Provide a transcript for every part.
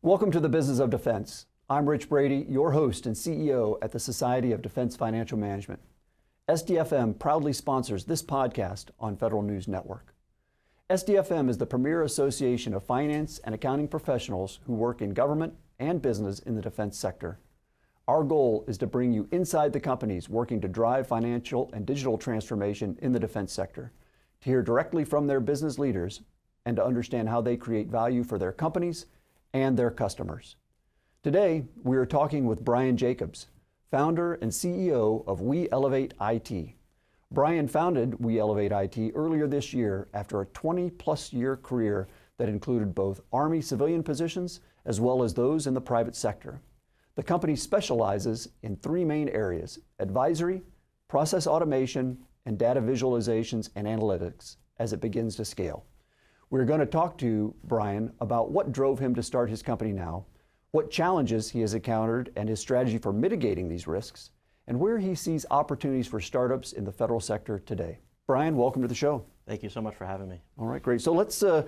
Welcome to the Business of Defense. I'm Rich Brady, your host and CEO at the Society of Defense Financial Management. SDFM proudly sponsors this podcast on Federal News Network. SDFM is the premier association of finance and accounting professionals who work in government and business in the defense sector. Our goal is to bring you inside the companies working to drive financial and digital transformation in the defense sector, to hear directly from their business leaders, and to understand how they create value for their companies and their customers. Today, we are talking with Brian Jacobs, founder and CEO of weElevateIT. Brian founded weElevateIT earlier this year after a 20-plus year career that included both Army civilian positions as well as those in the private sector. The company specializes in three main areas: advisory, process automation, and data visualizations and analytics as it begins to scale. We're going to talk to Brian about what drove him to start his company now, what challenges he has encountered and his strategy for mitigating these risks, and where he sees opportunities for startups in the federal sector today. Brian, welcome to the show. Thank you so much for having me. All right, great. So let's, a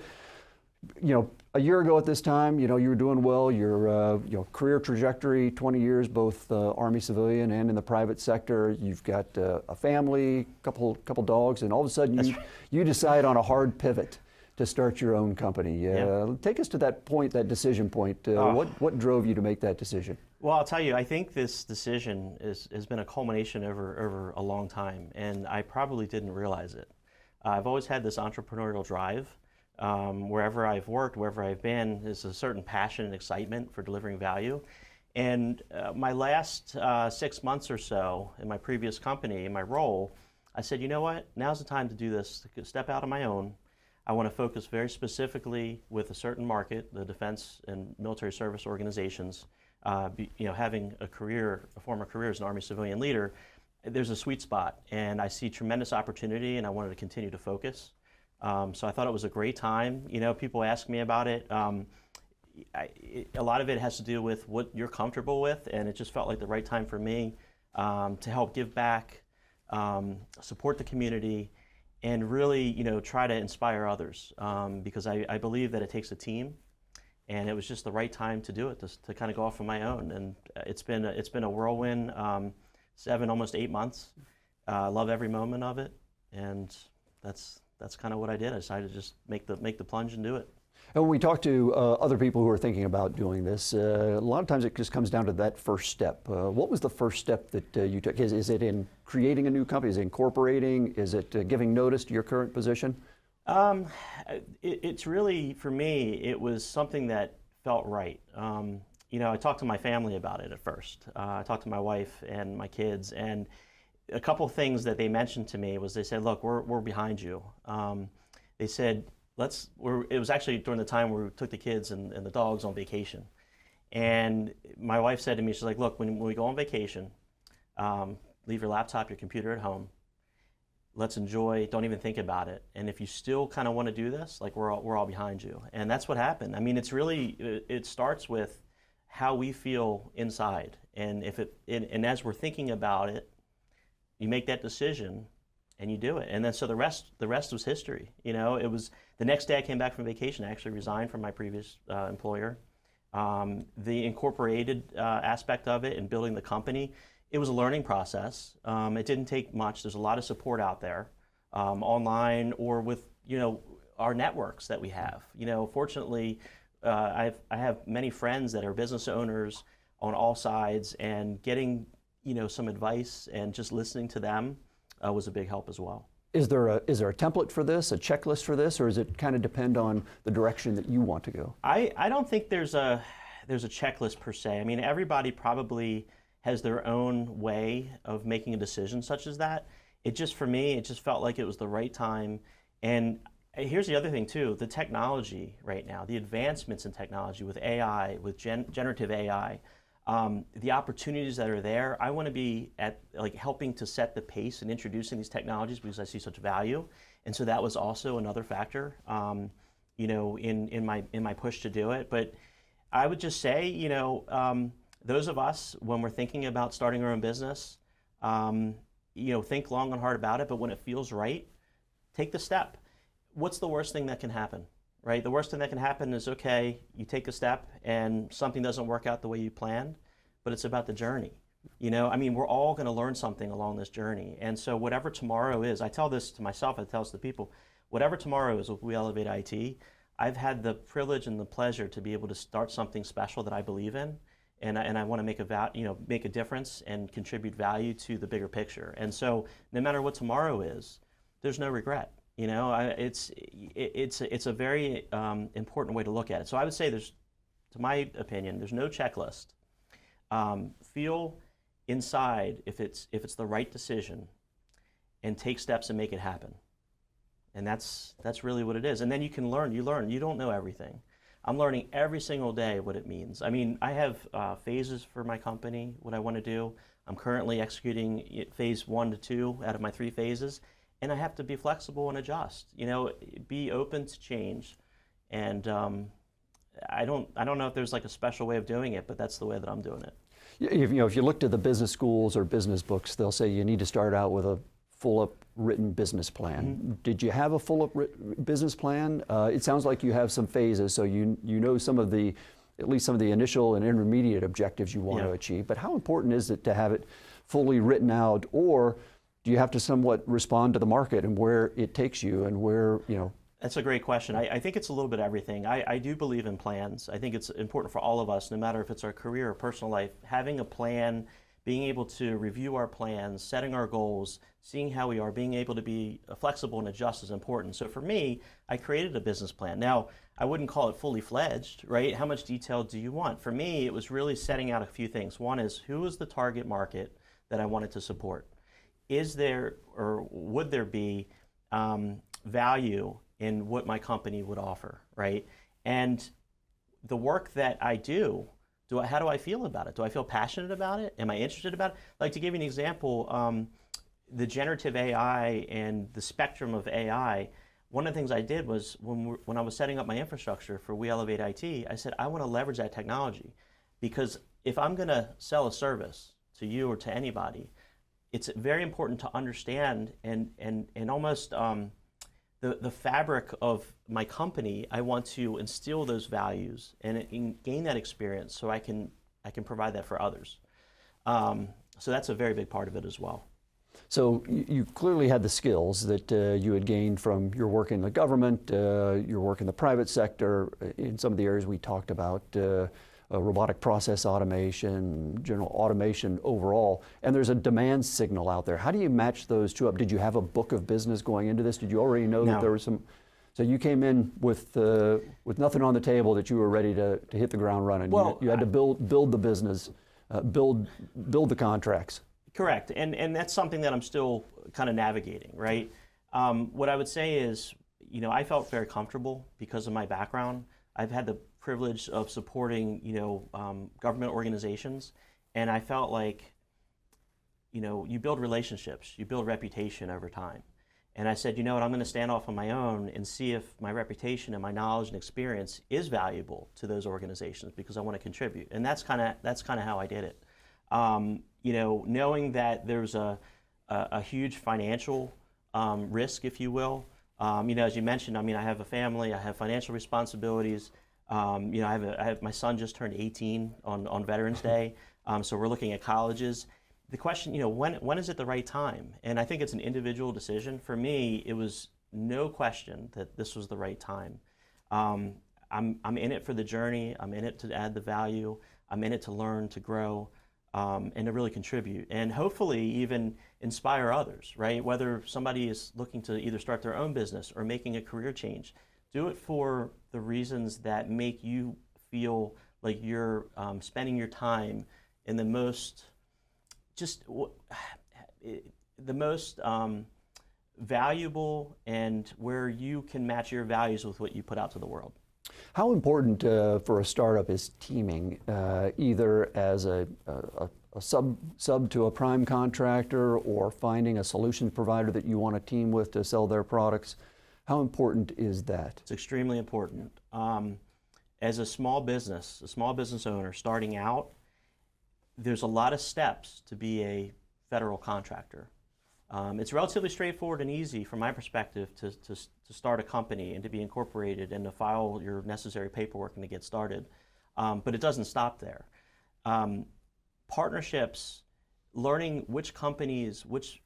year ago at this time, you were doing well. Your career trajectory, 20 years, both Army civilian and in the private sector. You've got a family, couple dogs, and all of a sudden you decide on a hard pivot to start your own company. Take us to that point, that decision point. What drove you to make that decision? Well, I'll tell you, I think this decision has been a culmination over a long time, and I probably didn't realize it. I've always had this entrepreneurial drive. Wherever I've worked, wherever I've been, there's a certain passion and excitement for delivering value. And my last 6 months or so in my previous company, in my role, I said, you know what, now's the time to do this, to step out on my own. I want to focus very specifically with a certain market, the defense and military service organizations. Having a former career as an Army civilian leader, there's a sweet spot, and I see tremendous opportunity, and I wanted to continue to focus. So I thought it was a great time. People ask me about it. A lot of it has to do with what you're comfortable with, and it just felt like the right time for me to help give back, support the community, and really, try to inspire others, because I believe that it takes a team, and it was just the right time to do it, to kind of go off on my own. And it's been a whirlwind, 7, almost 8 months. I love every moment of it, and that's kind of what I did. I decided to just make the plunge and do it. And when we talk to other people who are thinking about doing this, a lot of times it just comes down to that first step. What was the first step that you took? Is it in creating a new company? Is it incorporating? Is it giving notice to your current position? It's really, for me, it was something that felt right. I talked to my family about it at first. I talked to my wife and my kids, and a couple of things that they mentioned to me was they said, look, we're behind you. They said, it was actually during the time where we took the kids and the dogs on vacation. And my wife said to me, she's like, look, when we go on vacation, leave your laptop, your computer at home. Let's enjoy, don't even think about it. And if you still kind of want to do this, like we're all behind you. And that's what happened. I mean, it starts with how we feel inside. And and as we're thinking about it, you make that decision and you do it. And then so the rest was history. It was the next day I came back from vacation. I actually resigned from my previous employer. The incorporated aspect of it and building the company, it was a learning process. It didn't take much. There's a lot of support out there, online or with our networks that we have. Fortunately, I have many friends that are business owners on all sides, and getting some advice and just listening to them was a big help as well. Is there a template for this, a checklist for this, or does it kind of depend on the direction that you want to go? I don't think there's a checklist per se. I mean, everybody probably has their own way of making a decision such as that. For me, it just felt like it was the right time. And here's the other thing too, the technology right now, the advancements in technology with AI, with generative AI, the opportunities that are there. I want to be at helping to set the pace and introducing these technologies because I see such value, and so that was also another factor, in my push to do it. But I would just say, those of us when we're thinking about starting our own business, think long and hard about it. But when it feels right, take the step. What's the worst thing that can happen? right? The worst thing that can happen is, okay, you take a step and something doesn't work out the way you planned, but it's about the journey. I mean, we're all going to learn something along this journey. And so whatever tomorrow is, I tell this to myself, I tell this to people, whatever tomorrow is with weElevateIT, I've had the privilege and the pleasure to be able to start something special that I believe in, and I want to make a difference and contribute value to the bigger picture. And so no matter what tomorrow is, there's no regret. It's a very important way to look at it. So I would say to my opinion, there's no checklist. Feel inside if it's the right decision, and take steps and make it happen. And that's really what it is. And then you can learn. You learn. You don't know everything. I'm learning every single day what it means. I mean, I have phases for my company, what I want to do. I'm currently executing phase 1 to 2 out of my 3 phases, and I have to be flexible and adjust. Be open to change. And I don't know if there's like a special way of doing it, but that's the way that I'm doing it. If you look to the business schools or business books, they'll say you need to start out with a full-up written business plan. Mm-hmm. Did you have a full-up business plan? It sounds like you have some phases, so you know at least some of the initial and intermediate objectives you want to achieve. But how important is it to have it fully written out, or do you have to somewhat respond to the market and where it takes you and where? That's a great question. I think it's a little bit of everything. I do believe in plans. I think it's important for all of us, no matter if it's our career or personal life, having a plan, being able to review our plans, setting our goals, seeing how we are, being able to be flexible and adjust is important. So for me, I created a business plan. Now, I wouldn't call it fully fledged, right? How much detail do you want? For me, it was really setting out a few things. One is, who is the target market that I wanted to support? Is there, or would there be value in what my company would offer, right? And the work that I do, how do I feel about it? Do I feel passionate about it? Am I interested about it? Like, to give you an example, the generative AI and the spectrum of AI, one of the things I did was when I was setting up my infrastructure for weElevateIT, I said, I want to leverage that technology, because if I'm going to sell a service to you or to anybody, it's very important to understand and almost the fabric of my company. I want to instill those values and gain that experience so I can provide that for others. So that's a very big part of it as well. So you clearly had the skills that you had gained from your work in the government, your work in the private sector, in some of the areas we talked about, robotic process automation, general automation overall, and there's a demand signal out there. How do you match those two up? Did you have a book of business going into this? Did you already know that there was some? So you came in with nothing on the table, that you were ready to hit the ground running. Well, you had to build the business, build the contracts. Correct, and that's something that I'm still kind of navigating, right? What I would say is, I felt very comfortable because of my background. I've had the privilege of supporting, government organizations, and I felt like, you build relationships, you build reputation over time. And I said, you know what, I'm going to stand off on my own and see if my reputation and my knowledge and experience is valuable to those organizations, because I want to contribute. And that's kind of how I did it. Knowing that there's a huge financial risk, if you will. As you mentioned, I have a family, I have financial responsibilities. I have my son just turned 18 on Veterans Day, so we're looking at colleges. The question, when is it the right time? And I think it's an individual decision. For me, it was no question that this was the right time. I'm in it for the journey. I'm in it to add the value. I'm in it to learn, to grow, and to really contribute, and hopefully even inspire others, right? Whether somebody is looking to either start their own business or making a career change, do it for the reasons that make you feel like you're spending your time in the most, valuable, and where you can match your values with what you put out to the world. How important for a startup is teaming, either as a sub to a prime contractor, or finding a solution provider that you want to team with to sell their products? How important is that? It's extremely important. As a small business owner starting out, there's a lot of steps to be a federal contractor. It's relatively straightforward and easy from my perspective to start a company and to be incorporated and to file your necessary paperwork and to get started. But it doesn't stop there. Partnerships, learning which companies, which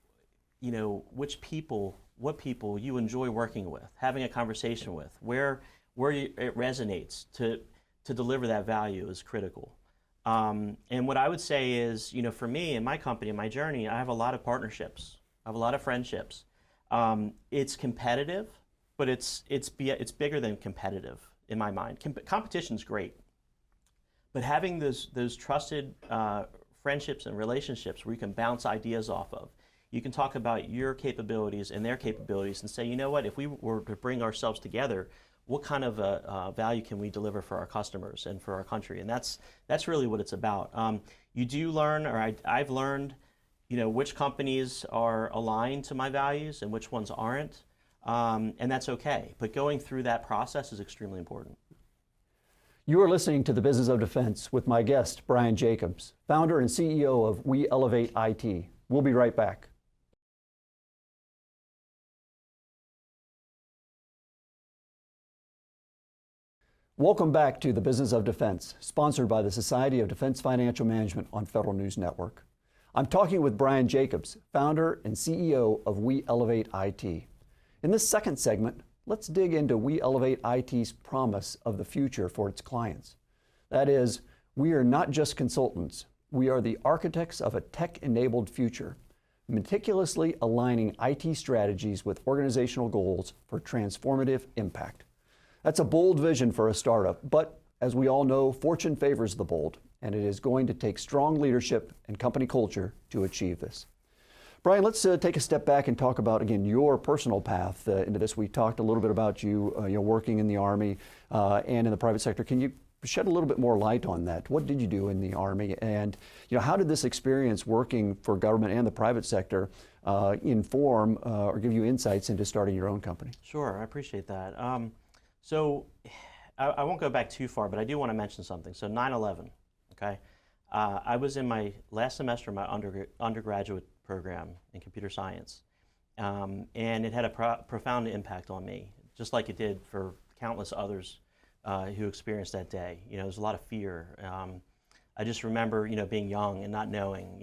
people, what people you enjoy working with, having a conversation with, where it resonates to deliver that value is critical. And what I would say is, for me and my company and my journey, I have a lot of partnerships. I have a lot of friendships. It's competitive, but it's bigger than competitive in my mind. Competition's great, but having those trusted friendships and relationships where you can bounce ideas off of, you can talk about your capabilities and their capabilities and say, you know what, if we were to bring ourselves together, what kind of value can we deliver for our customers and for our country? And that's really what it's about. You do learn, or I've learned, which companies are aligned to my values and which ones aren't, and that's okay. But going through that process is extremely important. You are listening to The Business of Defense with my guest, Brian Jacobs, founder and CEO of weElevateIT. We'll be right back. Welcome back to The Business of Defense, sponsored by the Society of Defense Financial Management on Federal News Network. I'm talking with Brian Jacobs, founder and CEO of weElevateIT. In this second segment, let's dig into weElevateIT's promise of the future for its clients. That is, we are not just consultants, we are the architects of a tech-enabled future, meticulously aligning IT strategies with organizational goals for transformative impact. That's a bold vision for a startup, but as we all know, fortune favors the bold, and it is going to take strong leadership and company culture to achieve this. Brian, let's take a step back and talk about, again, your personal path into this. We talked a little bit about you, working in the Army and in the private sector. Can you shed a little bit more light on that? What did you do in the Army? And how did this experience working for government and the private sector inform or give you insights into starting your own company? Sure, I appreciate that. So I won't go back too far, but I do want to mention something. So 9/11, okay? I was in my last semester of my undergraduate program in computer science, and it had a profound impact on me, just like it did for countless others who experienced that day. There's a lot of fear. I just remember, being young and not knowing,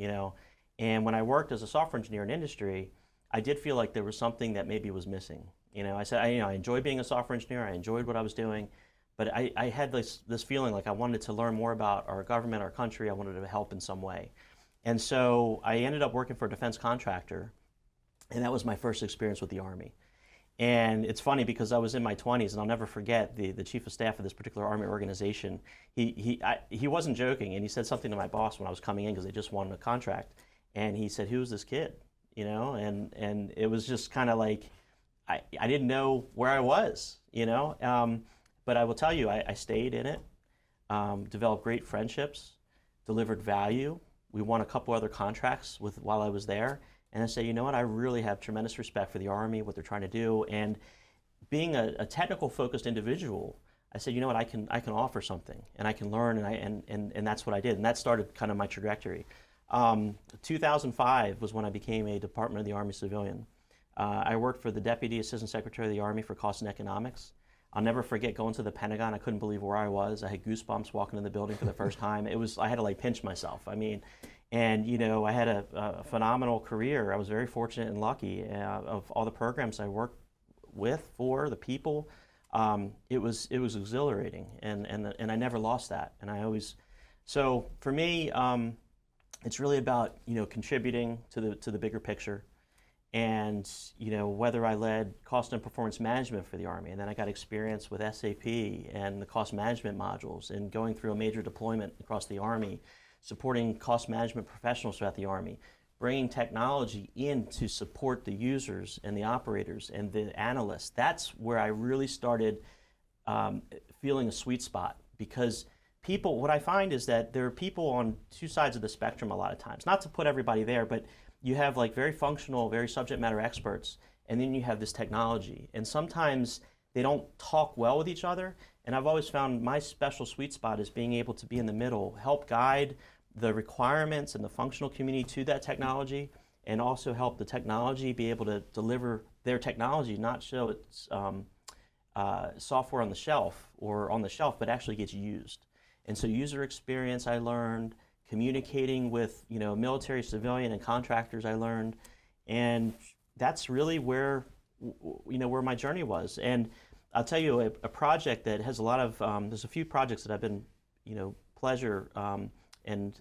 and when I worked as a software engineer in industry, I did feel like there was something that maybe was missing. I said, I enjoyed being a software engineer, I enjoyed what I was doing, but I had this feeling like I wanted to learn more about our government, our country, I wanted to help in some way. And so I ended up working for a defense contractor, and that was my first experience with the Army. And it's funny because I was in my 20s, and I'll never forget the chief of staff of this particular Army organization. He wasn't joking, and he said something to my boss when I was coming in because they just wanted a contract. And he said, "Who's this kid?" And it was just kind of like, I didn't know where I was, but I will tell you, I stayed in it, developed great friendships, delivered value. We won a couple other contracts while I was there. And I say, you know what, I really have tremendous respect for the Army, what they're trying to do. And being a technical focused individual, I said, you know what, I can offer something and I can learn, and that's what I did. And that started kind of my trajectory. 2005 was when I became a Department of the Army civilian. I worked for the Deputy Assistant Secretary of the Army for Cost and Economics. I'll never forget going to the Pentagon. I couldn't believe where I was. I had goosebumps walking in the building for the first time. I had to pinch myself. And I had a phenomenal career. I was very fortunate and lucky of all the programs I worked with, for the people. It was exhilarating, and I never lost that. So for me, it's really about contributing to the bigger picture. And whether I led cost and performance management for the Army, and then I got experience with SAP and the cost management modules, and going through a major deployment across the Army, supporting cost management professionals throughout the Army, bringing technology in to support the users and the operators and the analysts. That's where I really started feeling a sweet spot, because what I find is that there are people on two sides of the spectrum a lot of times. Not to put everybody there, but you have very functional, very subject matter experts, and then you have this technology. And sometimes they don't talk well with each other. And I've always found my special sweet spot is being able to be in the middle, help guide the requirements and the functional community to that technology, and also help the technology be able to deliver their technology, not show its software on the shelf but actually gets used. And so user experience I learned, communicating with military, civilian, and contractors I learned, and that's really where where my journey was. And I'll tell you a project that has a lot of there's a few projects that I've been pleasure and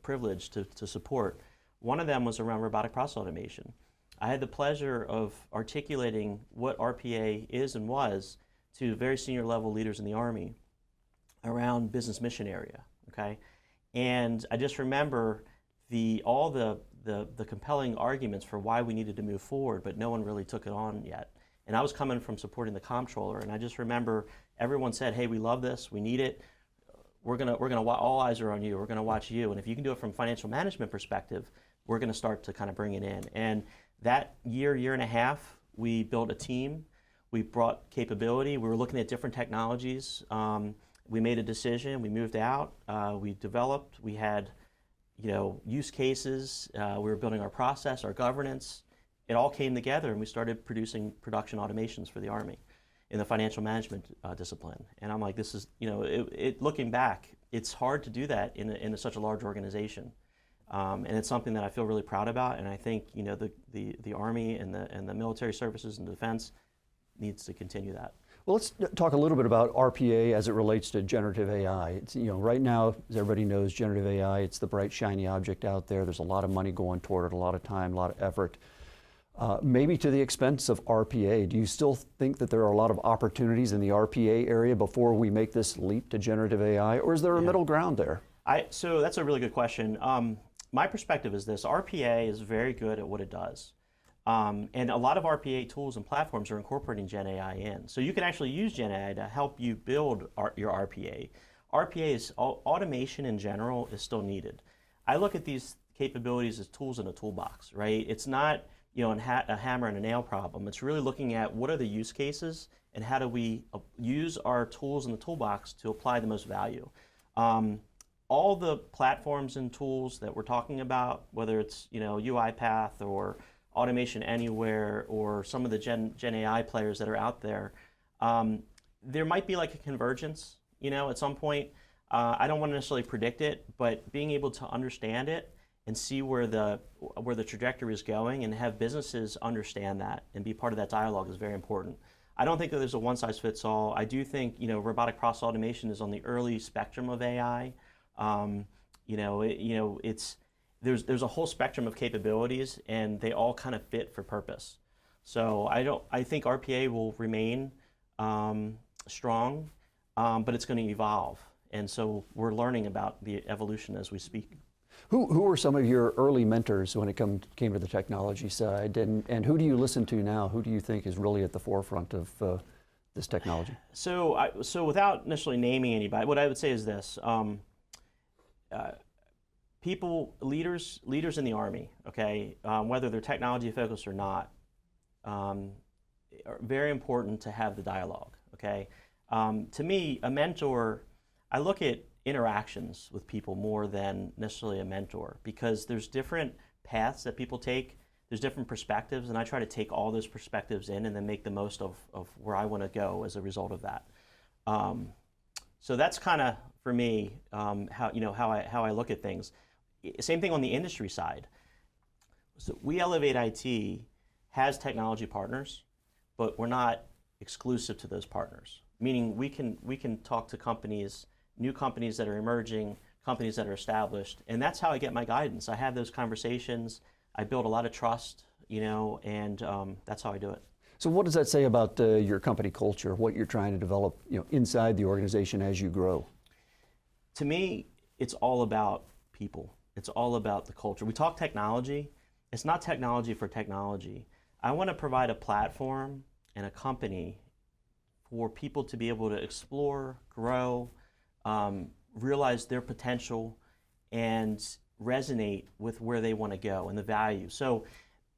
privilege to support. One of them was around robotic process automation. I had the pleasure of articulating what RPA is and was to very senior level leaders in the Army around business mission area, okay? And I just remember all the compelling arguments for why we needed to move forward, but no one really took it on yet. And I was coming from supporting the comptroller, and I just remember everyone said, hey, we love this, we need it, we're gonna all eyes are on you, we're gonna watch you, and if you can do it from a financial management perspective, we're gonna start to kind of bring it in. And that year and a half, we built a team, we brought capability, we were looking at different technologies, we made a decision, we moved out, we developed, we had use cases, we were building our process, our governance. It all came together and we started producing production automations for the Army in the financial management discipline. And I'm like, this is, looking back, it's hard to do that in such a large organization. And it's something that I feel really proud about, and I think the Army and the military services and defense needs to continue that. Well, let's talk a little bit about RPA as it relates to generative AI. It's, right now, as everybody knows, generative AI, it's the bright, shiny object out there. There's a lot of money going toward it, a lot of time, a lot of effort, maybe to the expense of RPA. Do you still think that there are a lot of opportunities in the RPA area before we make this leap to generative AI, or is there a middle ground there? So that's a really good question. My perspective is this: RPA is very good at what it does. And a lot of RPA tools and platforms are incorporating Gen AI in. So you can actually use Gen AI to help you build your RPA. Automation in general is still needed. I look at these capabilities as tools in a toolbox, right? It's not a hammer and a nail problem. It's really looking at what are the use cases and how do we use our tools in the toolbox to apply the most value. All the platforms and tools that we're talking about, whether it's UiPath or Automation Anywhere or some of the Gen AI players that are out there, there might be like a convergence, at some point. I don't want to necessarily predict it, but being able to understand it and see where the trajectory is going and have businesses understand that and be part of that dialogue is very important. I don't think that there's a one-size-fits-all. I do think robotic process automation is on the early spectrum of AI. There's a whole spectrum of capabilities, and they all kind of fit for purpose. So I think RPA will remain strong, but it's going to evolve, and so we're learning about the evolution as we speak. Who were some of your early mentors when it came to the technology side, and who do you listen to now? Who do you think is really at the forefront of this technology? So without necessarily naming anybody, what I would say is this. Leaders in the Army, okay, whether they're technology focused or not, are very important to have the dialogue, okay? To me, a mentor, I look at interactions with people more than necessarily a mentor, because there's different paths that people take, there's different perspectives, and I try to take all those perspectives in and then make the most of where I want to go as a result of that. So that's kind of, for me, how I look at things. Same thing on the industry side. So weElevateIT has technology partners, but we're not exclusive to those partners. Meaning we can talk to companies, new companies that are emerging, companies that are established, and that's how I get my guidance. I have those conversations. I build a lot of trust, and that's how I do it. So what does that say about your company culture, what you're trying to develop, inside the organization as you grow? To me, it's all about people. It's all about the culture. We talk technology. It's not technology for technology. I want to provide a platform and a company for people to be able to explore, grow, realize their potential, and resonate with where they want to go and the value. So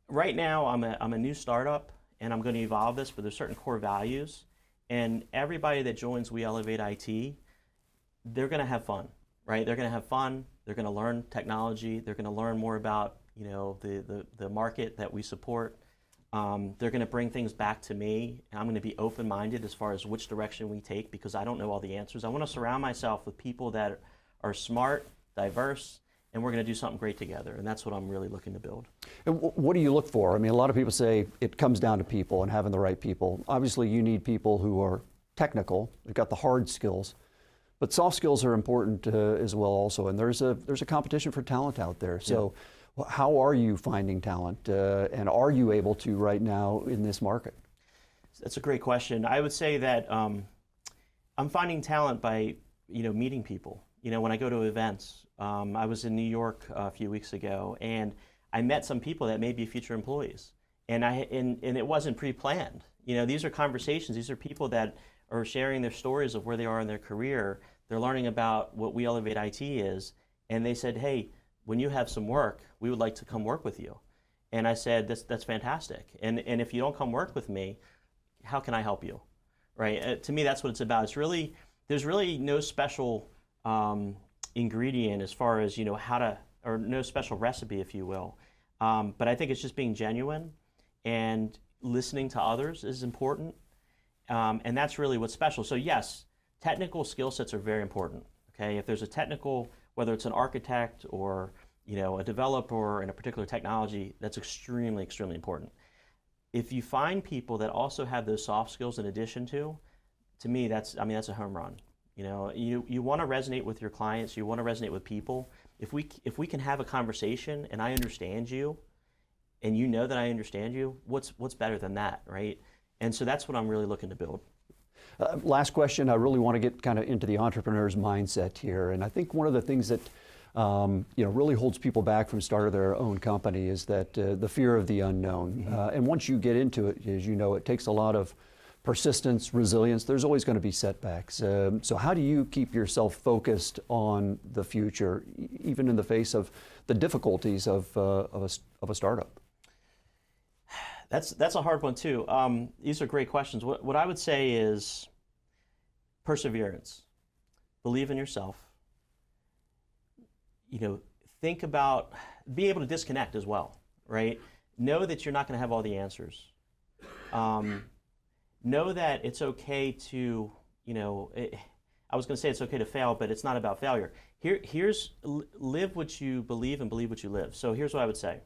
right now, I'm a new startup, and I'm going to evolve this, but there's certain core values. And everybody that joins weElevateIT, they're going to have fun, right? They're going to have fun. They're going to learn technology. They're going to learn more about the market that we support. They're going to bring things back to me. I'm going to be open-minded as far as which direction we take, because I don't know all the answers. I want to surround myself with people that are smart, diverse, and we're going to do something great together. And that's what I'm really looking to build. And what do you look for? I mean, a lot of people say it comes down to people and having the right people. Obviously, you need people who are technical, they've got the hard skills, but soft skills are important as well also. And there's a competition for talent out there. So how are you finding talent, and are you able to right now in this market? That's a great question. I would say that I'm finding talent by meeting people. When I go to events, I was in New York a few weeks ago, and I met some people that may be future employees, and it wasn't pre-planned. These are conversations. These are people that are sharing their stories of where they are in their career. They're learning about what weElevateIT is, and they said, "Hey, when you have some work, we would like to come work with you." And I said, "That's fantastic. And if you don't come work with me, how can I help you?" Right? To me, that's what it's about. There's really no special ingredient as far as or no special recipe, if you will. But I think it's just being genuine and listening to others is important, and that's really what's special. So yes, technical skill sets are very important. Okay, if there's a technical, whether it's an architect or a developer in a particular technology, that's extremely, extremely important. If you find people that also have those soft skills in addition to me, that's a home run. You want to resonate with your clients. You want to resonate with people. If we can have a conversation and I understand you, and you know that I understand you, what's better than that, right? And so that's what I'm really looking to build. Last question. I really want to get kind of into the entrepreneur's mindset here, and I think one of the things that really holds people back from starting their own company is that the fear of the unknown. And once you get into it, as you know, it takes a lot of persistence, resilience. There's always going to be setbacks. So how do you keep yourself focused on the future, even in the face of the difficulties of a startup? That's a hard one too. These are great questions. What I would say is perseverance. Believe in yourself. Think about, be able to disconnect as well, right? Know that you're not going to have all the answers. Know that it's okay to, I was going to say it's okay to fail, but it's not about failure. Live what you believe and believe what you live. So here's what I would say.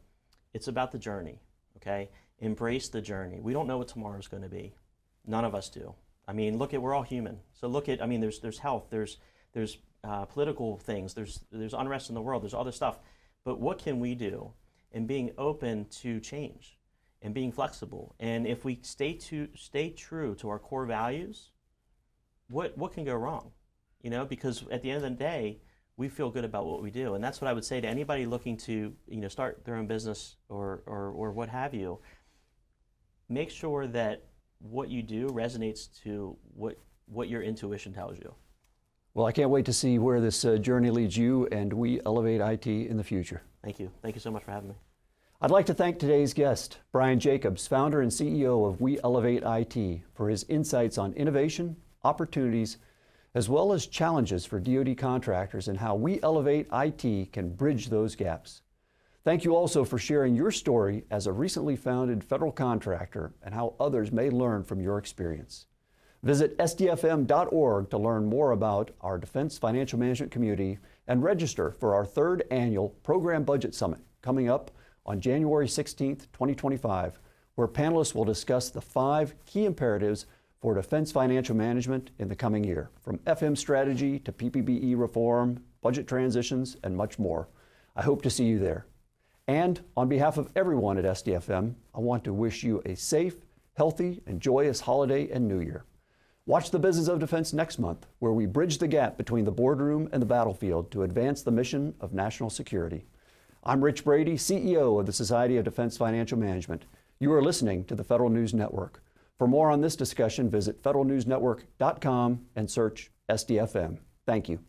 It's about the journey, okay? Embrace the journey. We don't know what tomorrow's going to be. None of us do. We're all human. So there's health, there's political things, there's unrest in the world, there's all this stuff. But what can we do in being open to change and being flexible? And if we stay true to our core values, what can go wrong? Because at the end of the day, we feel good about what we do. And that's what I would say to anybody looking to start their own business or what have you. Make sure that what you do resonates to what your intuition tells you. Well, I can't wait to see where this journey leads you and weElevateIT in the future. Thank you. Thank you so much for having me. I'd like to thank today's guest, Brian Jacobs, founder and CEO of weElevateIT, for his insights on innovation, opportunities, as well as challenges for DoD contractors and how weElevateIT can bridge those gaps. Thank you also for sharing your story as a recently founded federal contractor and how others may learn from your experience. Visit sdfm.org to learn more about our Defense Financial Management community and register for our third annual Program Budget Summit coming up on January 16th, 2025, where panelists will discuss the 5 key imperatives for defense financial management in the coming year, from FM strategy to PPBE reform, budget transitions, and much more. I hope to see you there. And on behalf of everyone at SDFM, I want to wish you a safe, healthy, and joyous holiday and New Year. Watch the Business of Defense next month, where we bridge the gap between the boardroom and the battlefield to advance the mission of national security. I'm Rich Brady, CEO of the Society of Defense Financial Management. You are listening to the Federal News Network. For more on this discussion, visit federalnewsnetwork.com and search SDFM. Thank you.